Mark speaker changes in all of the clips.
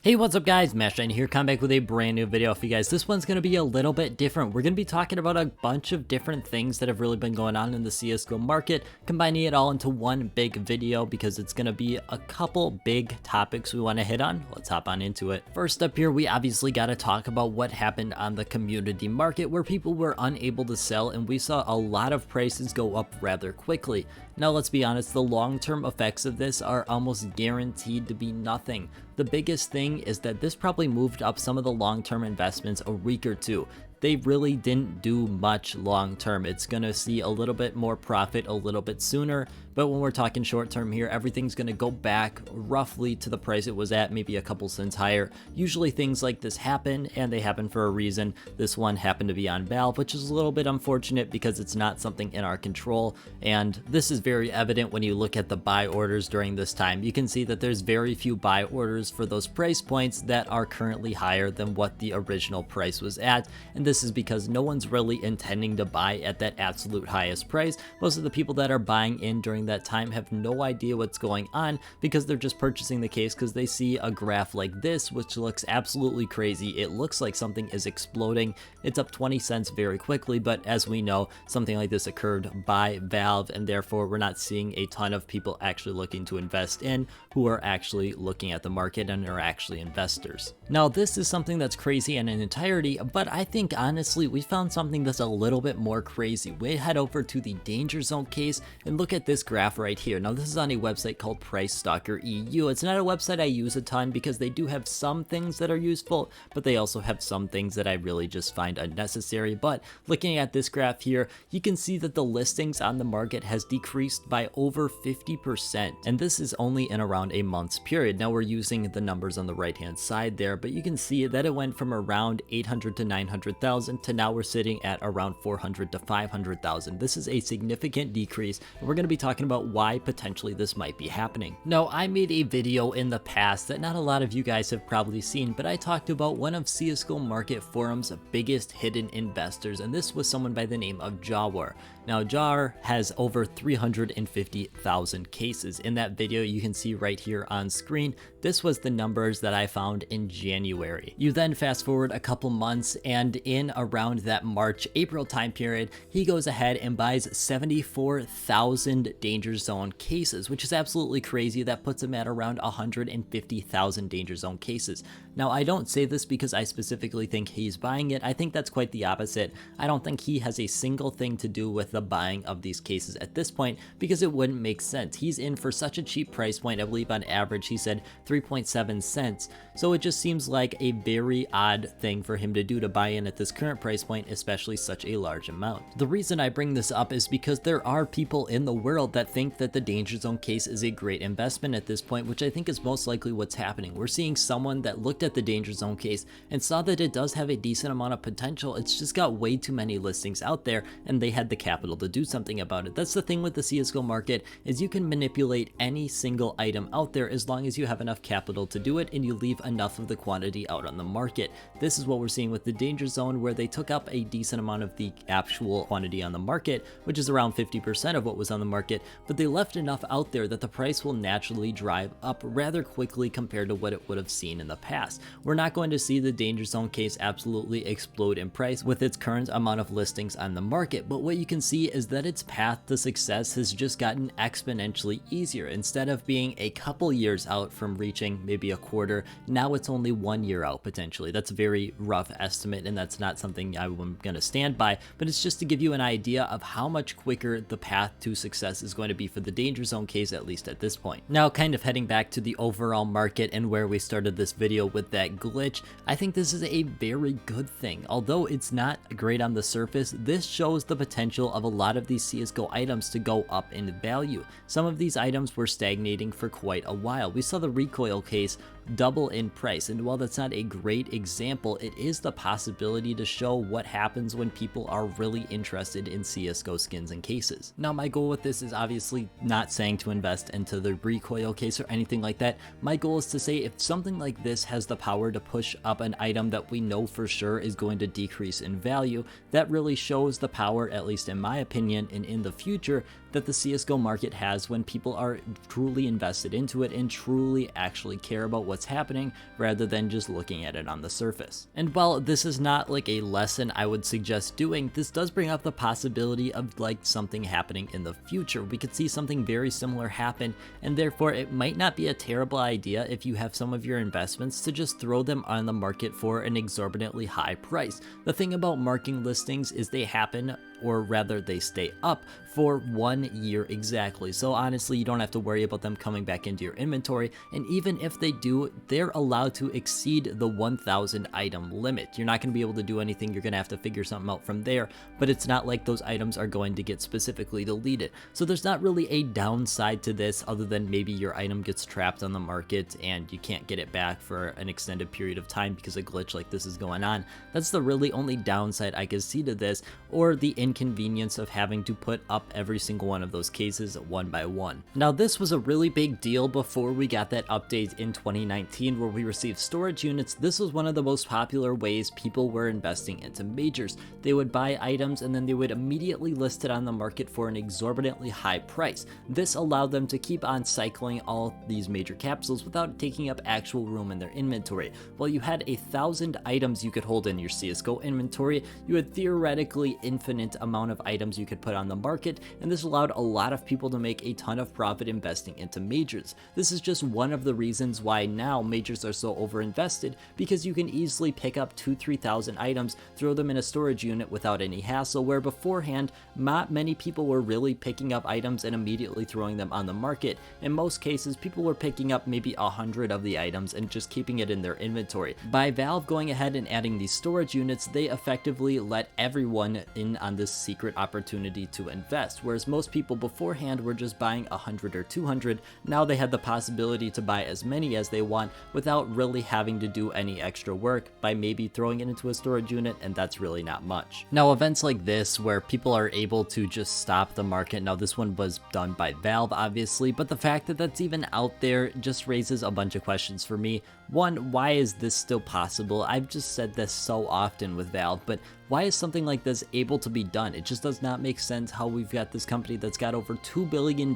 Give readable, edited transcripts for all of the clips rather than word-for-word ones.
Speaker 1: Hey, what's up guys, Mashine here, coming back with a brand new video for you guys. This one's going to be a little bit different. We're going to be talking about a bunch of different things that have really been going on in the CSGO market, combining it all into one big video because it's going to be a couple big topics we want to hit on. Let's hop on into it. First up here, we obviously got to talk about what happened on the community market where people were unable to sell and we saw a lot of prices go up rather quickly. Now let's be honest, the long-term effects of this are almost guaranteed to be nothing. The biggest thing is that this probably moved up some of the long-term investments a week or two. They really didn't do much long term. It's going to see a little bit more profit a little bit sooner, but when we're talking short term here, everything's going to go back roughly to the price it was at, maybe a couple cents higher. Usually things like this happen, and they happen for a reason. This one happened to be on Valve, which is a little bit unfortunate because it's not something in our control, and this is very evident when you look at the buy orders during this time. You can see that there's very few buy orders for those price points that are currently higher than what the original price was at, and this is because no one's really intending to buy at that absolute highest price. Most of the people that are buying in during that time have no idea what's going on because they're just purchasing the case because they see a graph like this, which looks absolutely crazy. It looks like something is exploding. It's up 20 cents very quickly, but as we know, something like this occurred by Valve, and therefore we're not seeing a ton of people actually looking to invest in who are actually looking at the market and are actually investors. Now, this is something that's crazy in an entirety, but I think honestly, we found something that's a little bit more crazy. We head over to the danger zone case and look at this graph right here. Now, this is on a website called Price Stalker EU. It's not a website I use a ton because they do have some things that are useful, but they also have some things that I really just find unnecessary. But looking at this graph here, you can see that the listings on the market has decreased by over 50%, and this is only in around a month's period. Now, we're using the numbers on the right hand side there, but you can see that it went from around 800 to 900,000 to now we're sitting at around 400 to 500,000. This is a significant decrease, and we're going to be talking about why potentially this might be happening. Now, I made a video in the past that not a lot of you guys have probably seen, but I talked about one of CSGO Market Forum's biggest hidden investors, and this was someone by the name of Jawar. Now, Jar has over 350,000 cases. In that video, you can see right here on screen, this was the numbers that I found in January. You then fast forward a couple months, and in around that March-April time period, he goes ahead and buys 74,000 danger zone cases, which is absolutely crazy. That puts him at around 150,000 danger zone cases. Now, I don't say this because I specifically think he's buying it. I think that's quite the opposite. I don't think he has a single thing to do with the buying of these cases at this point because it wouldn't make sense. He's in for such a cheap price point. I believe on average he said 3.7 cents. So it just seems like a very odd thing for him to do to buy in at this current price point, especially such a large amount. The reason I bring this up is because there are people in the world that think that the danger zone case is a great investment at this point, which I think is most likely what's happening. We're seeing someone that looked at the danger zone case and saw that it does have a decent amount of potential. It's just got way too many listings out there and they had the capital to do something about it. That's the thing with the CSGO market, is you can manipulate any single item out there as long as you have enough capital to do it and you leave enough of the quantity out on the market. This is what we're seeing with the danger zone, where they took up a decent amount of the actual quantity on the market, which is around 50% of what was on the market, but they left enough out there that the price will naturally drive up rather quickly compared to what it would have seen in the past. We're not going to see the danger zone case absolutely explode in price with its current amount of listings on the market, but what you can see is that its path to success has just gotten exponentially easier. Instead of being a couple years out from reaching maybe a quarter, now it's only 1 year out potentially. That's a very rough estimate, and that's not something I'm going to stand by, but it's just to give you an idea of how much quicker the path to success is going to be for the danger zone case, at least at this point. Now, kind of heading back to the overall market and where we started this video with that glitch, I think this is a very good thing. Although it's not great on the surface, this shows the potential of a lot of these CSGO items to go up in value. Some of these items were stagnating for quite a while. We saw the recoil case double in price, and while that's not a great example, it is the possibility to show what happens when people are really interested in CSGO skins and cases. Now, my goal with this is obviously not saying to invest into the recoil case or anything like that. My goal is to say if something like this has the power to push up an item that we know for sure is going to decrease in value, that really shows the power, at least in my opinion, and in the future, that the CSGO market has when people are truly invested into it and truly actually care about what what's happening rather than just looking at it on the surface. And while this is not like a lesson I would suggest doing, this does bring up the possibility of like something happening in the future. We could see something very similar happen, and therefore it might not be a terrible idea if you have some of your investments to just throw them on the market for an exorbitantly high price. The thing about marking listings is they happen, or rather they stay up for 1 year exactly. So honestly, you don't have to worry about them coming back into your inventory. And even if they do, they're allowed to exceed the 1,000 item limit. You're not going to be able to do anything. You're going to have to figure something out from there, but it's not like those items are going to get specifically deleted. So there's not really a downside to this other than maybe your item gets trapped on the market and you can't get it back for an extended period of time because a glitch like this is going on. That's the really only downside I could see to this, or the inconvenience of having to put up every single one of those cases one by one. Now this was a really big deal before we got that update in 2019 where we received storage units. This was one of the most popular ways people were investing into majors. They would buy items and then they would immediately list it on the market for an exorbitantly high price. This allowed them to keep on cycling all these major capsules without taking up actual room in their inventory. While you had 1,000 items you could hold in your CSGO inventory, you had theoretically infinite amount of items you could put on the market, and this allowed a lot of people to make a ton of profit investing into majors. This is just one of the reasons why now majors are so overinvested, because you can easily pick up 2,000-3,000 items, throw them in a storage unit without any hassle, where beforehand not many people were really picking up items and immediately throwing them on the market. In most cases, people were picking up maybe 100 of the items and just keeping it in their inventory. By Valve going ahead and adding these storage units, they effectively let everyone in on this secret opportunity to invest, whereas most people beforehand were just buying 100 or 200. Now they had the possibility to buy as many as they want without really having to do any extra work by maybe throwing it into a storage unit, and that's really not much. Now events like this where people are able to just stop the market, now this one was done by Valve obviously, but the fact that that's even out there just raises a bunch of questions for me. One, why is this still possible? I've just said this so often with Valve, but why is something like this able to be done? It just does not make sense how we've got this company that's got over $2 billion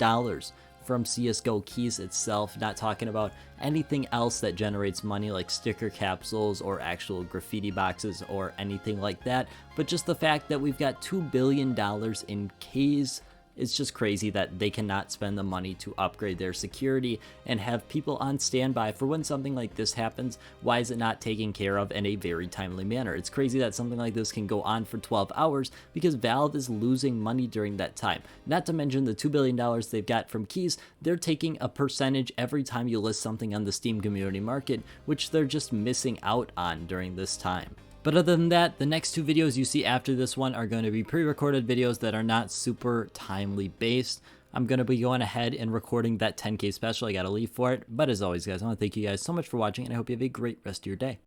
Speaker 1: from CSGO keys itself, not talking about anything else that generates money like sticker capsules or actual graffiti boxes or anything like that, but just the fact that we've got $2 billion in keys. It's just crazy that they cannot spend the money to upgrade their security and have people on standby for when something like this happens. Why is it not taken care of in a very timely manner? It's crazy that something like this can go on for 12 hours because Valve is losing money during that time. Not to mention the $2 billion they've got from keys, they're taking a percentage every time you list something on the Steam community market, which they're just missing out on during this time. But other than that, the next two videos you see after this one are going to be pre-recorded videos that are not super timely based. I'm going to be going ahead and recording that 10K special. I got to leave for it. But as always, guys, I want to thank you guys so much for watching, and I hope you have a great rest of your day.